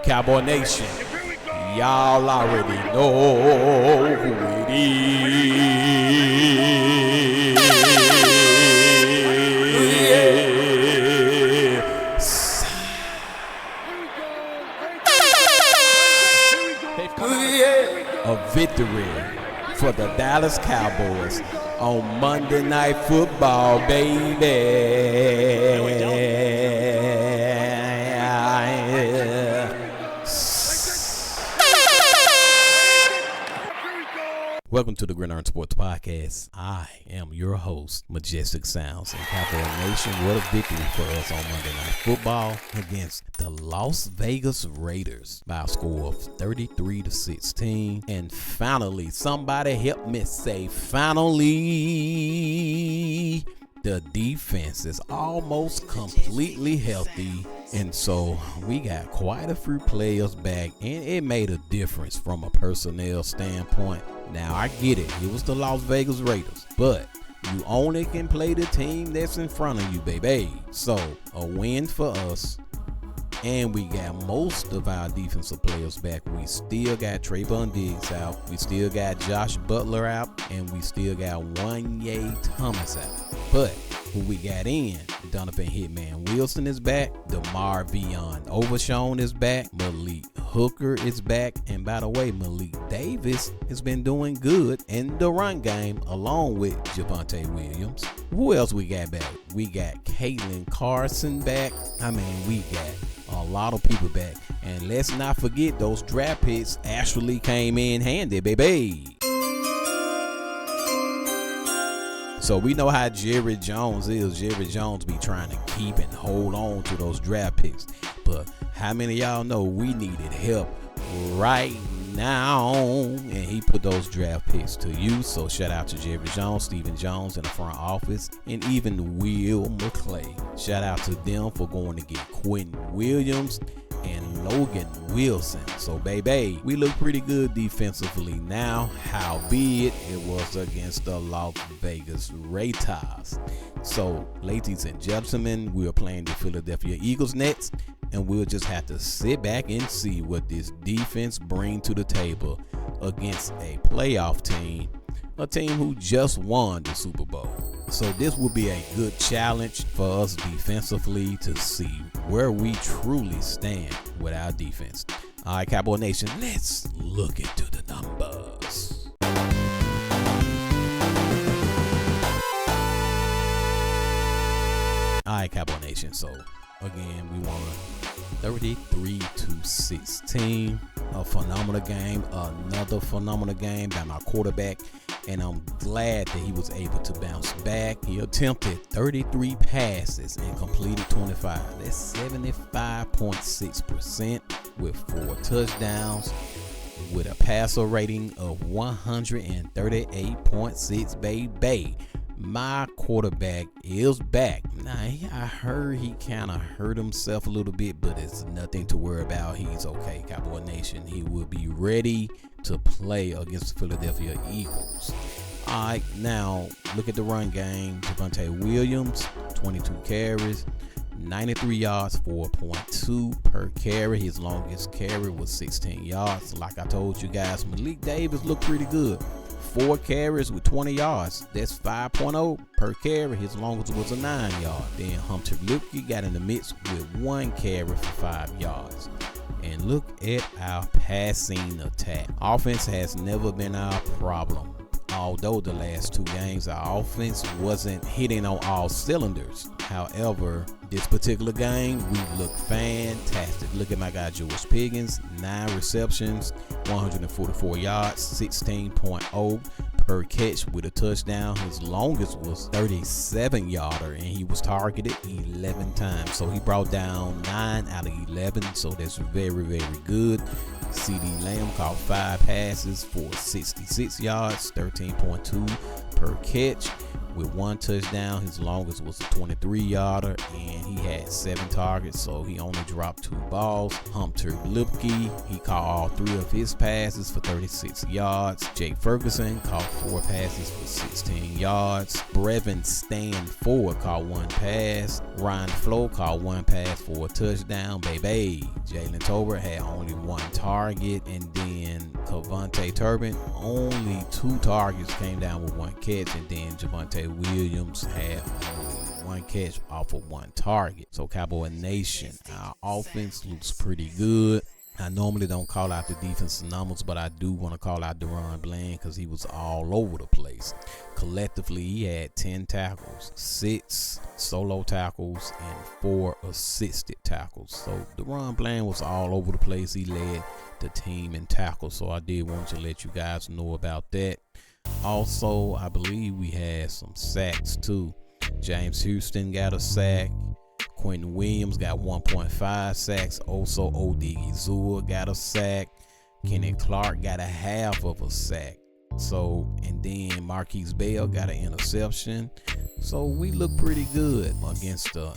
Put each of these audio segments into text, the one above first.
Cowboy Nation, y'all already know who it is. A victory for the Dallas Cowboys on Monday Night Football, baby. Welcome to the Gridiron Sports Podcast. I am your host, Majestic Sounds. And Cowboy Nation, what a victory for us on Monday Night Football against the Las Vegas Raiders by a score of 33-16. And finally, somebody help me say finally, the defense is almost completely healthy. And so we got quite a few players back, and it made a difference from a personnel standpoint. Now, I get it. It was the Las Vegas Raiders, but you only can play the team that's in front of you, baby. So, a win for us, and we got most of our defensive players back. We still got Trayvon Diggs out. We still got Josh Butler out, and we still got Wanye Thomas out. But who we got in? Donovan Hitman Wilson is back. DeMar Vion Overshown is back. Malik Hooker is back. And by the way, Malik Davis has been doing good in the run game along with Javonte Williams. Who else we got back? We got Caitlin Carson back. I mean, we got a lot of people back. And let's not forget those draft picks actually came in handy, baby. So we know how Jerry Jones is. Jerry Jones be trying to keep and hold on to those draft picks. But how many of y'all know we needed help right now? And he put those draft picks to use. So shout out to Jerry Jones, Stephen Jones in the front office, and even Will McClay. Shout out to them for going to get Quinnen Williams and Logan Wilson. So baby, we look pretty good defensively now, howbeit it was against the Las Vegas Raiders. So ladies and gentlemen, we are playing the Philadelphia Eagles next, and we'll just have to sit back and see what this defense brings to the table against a playoff team, a team who just won the Super Bowl. So this will be a good challenge for us defensively to see where we truly stand with our defense. All right, Cowboy Nation, let's look into the numbers. All right, Cowboy Nation, so again, we won 33-16. A phenomenal game, another phenomenal game by my quarterback, and I'm glad that he was able to bounce back. He attempted 33 passes and completed 25. That's 75.6% with 4 touchdowns, with a passer rating of 138.6, baby. My quarterback is back. Now, I heard he kind of hurt himself a little bit, but it's nothing to worry about. He's okay, Cowboy Nation. He will be ready to play against the Philadelphia Eagles. All right, now look at the run game. Javonte Williams, 22 carries, 93 yards, 4.2 per carry. His longest carry was 16 yards. Like I told you guys, Malik Davis looked pretty good. 4 carries with 20 yards. That's 5.0 per carry. His longest was a 9-yard. Then Hunter Lipke got in the mix with 1 carry for 5 yards. And look at our passing attack. Offense has never been our problem. Although the last 2 games, our offense wasn't hitting on all cylinders. However, this particular game, we look fantastic. Look at my guy, George Pickens, 9 receptions, 144 yards, 16.0 per catch with a touchdown. His longest was 37-yarder, and he was targeted 11 times. So he brought down 9 out of 11, so that's very, very good. CeeDee Lamb caught 5 passes for 66 yards, 13.2 per catch. with 1 touchdown. His longest was a 23-yarder, and he had 7 targets, so he only dropped 2 balls. Hunter Lipke, he caught all 3 of his passes for 36 yards. Jake Ferguson caught 4 passes for 16 yards. Brevin Stanford caught 1 pass. Ryan Flo caught 1 pass for a touchdown, baby. Jalen Tolbert had only 1 target, and then Cavante Turbin, only 2 targets, came down with 1 catch, and then Javonte Williams had only 1 catch off of 1 target. So Cowboy Nation, our offense looks pretty good. I normally don't call out the defensive numbers, but I do want to call out Deron Bland because he was all over the place. Collectively, he had 10 tackles, 6 solo tackles, and 4 assisted tackles. So Deron Bland was all over the place. He led the team in tackles, so I did want to let you guys know about that. Also, I believe we had some sacks too. James Houston got a sack. Quinnen Williams got 1.5 sacks. Also, Odigizua got a sack. Kenneth Clark got a half of a sack. So, and then Marquise Bell got an interception. So we look pretty good against the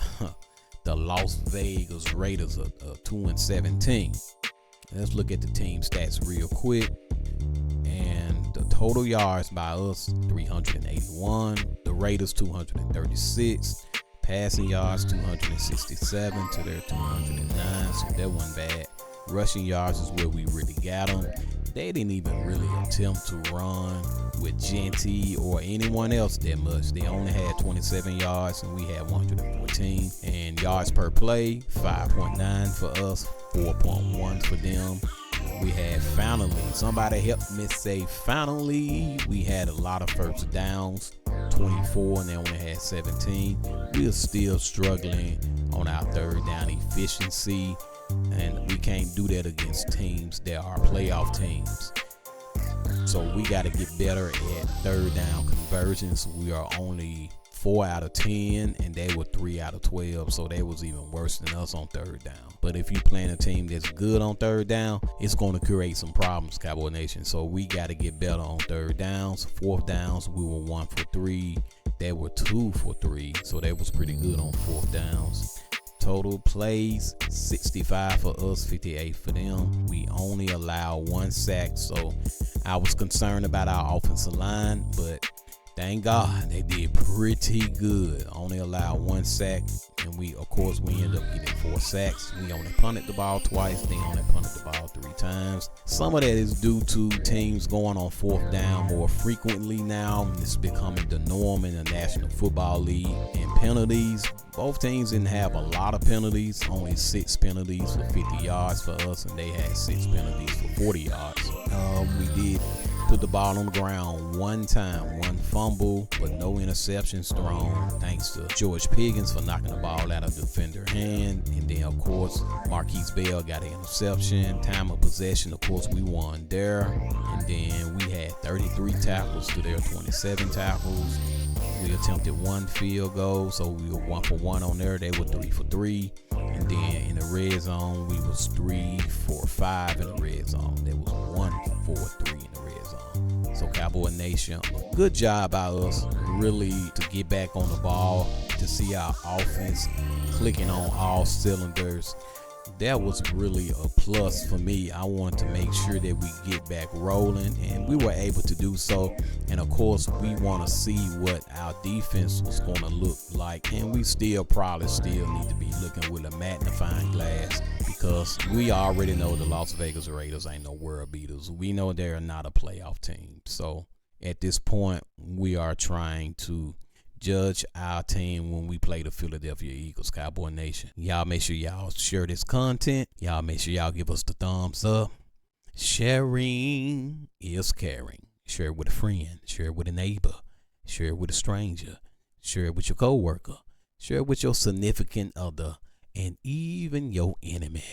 Las Vegas Raiders of 2-17. Let's look at the team stats real quick. And the total yards by us, 381. The Raiders, 236. Passing yards, 267 to their 209, so that wasn't bad. Rushing yards is where we really got them. They didn't even really attempt to run with Genty or anyone else that much. They only had 27 yards, and we had 114. And yards per play, 5.9 for us, 4.1 for them. We had finally, somebody helped me say finally, we had a lot of first downs, 24, and they only had 17. We are still struggling on our third down efficiency, and we can't do that against teams that are playoff teams. So we got to get better at third down conversions. We are only 4 out of 10, and they were 3 out of 12, so they was even worse than us on third down. But if you playing a team that's good on third down, it's going to create some problems, Cowboy Nation. So we got to get better on third downs. Fourth downs, we were 1 for 3. They were 2 for 3, so they was pretty good on fourth downs. Total plays, 65 for us, 58 for them. We only allow 1 sack, so I was concerned about our offensive line, but thank God they did pretty good. Only allowed 1 sack, and we ended up getting 4 sacks. We only punted the ball twice. They only punted the ball 3 times. Some of that is due to teams going on fourth down more frequently now. It's becoming the norm in the National Football League. And penalties, both teams didn't have a lot of penalties. Only 6 penalties for 50 yards for us, and they had 6 penalties for 40 yards. We did put the ball on the ground 1 time, 1 fumble, but no interceptions thrown, thanks to George Pickens for knocking the ball out of the defender hand. And then, of course, Marquise Bell got an interception. Time of possession, of course, we won there. And then we had 33 tackles to their 27 tackles. We attempted 1 field goal, so we were 1 for 1 on there. They were 3 for 3. And then in the red zone, we was 3 for 5 in the red zone. There was 1 for 3 in the red zone. So Cowboy Nation, good job by us, really, to get back on the ball, to see our offense clicking on all cylinders. That was really a plus for me. I wanted to make sure that we get back rolling, and we were able to do so. And of course, we want to see what our defense was going to look like, and we probably need to be looking with a magnifying glass, because we already know the Las Vegas Raiders ain't no world beaters. We know they're not a playoff team. So at this point, we are trying to judge our team when we play the Philadelphia Eagles. Cowboy Nation, y'all make sure y'all share this content. Y'all make sure y'all give us the thumbs up. Sharing is caring. Share it with a friend. Share it with a neighbor. Share it with a stranger. Share it with your coworker. Share it with your significant other, and even your enemy.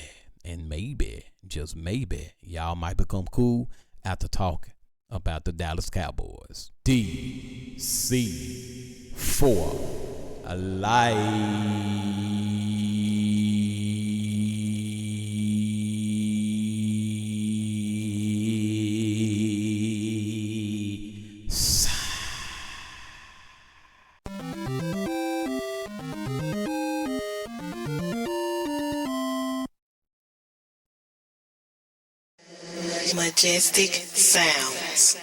And maybe, just maybe, y'all might become cool after talking about the Dallas Cowboys. DC for life. Majestic Sounds.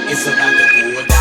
It's about to go down.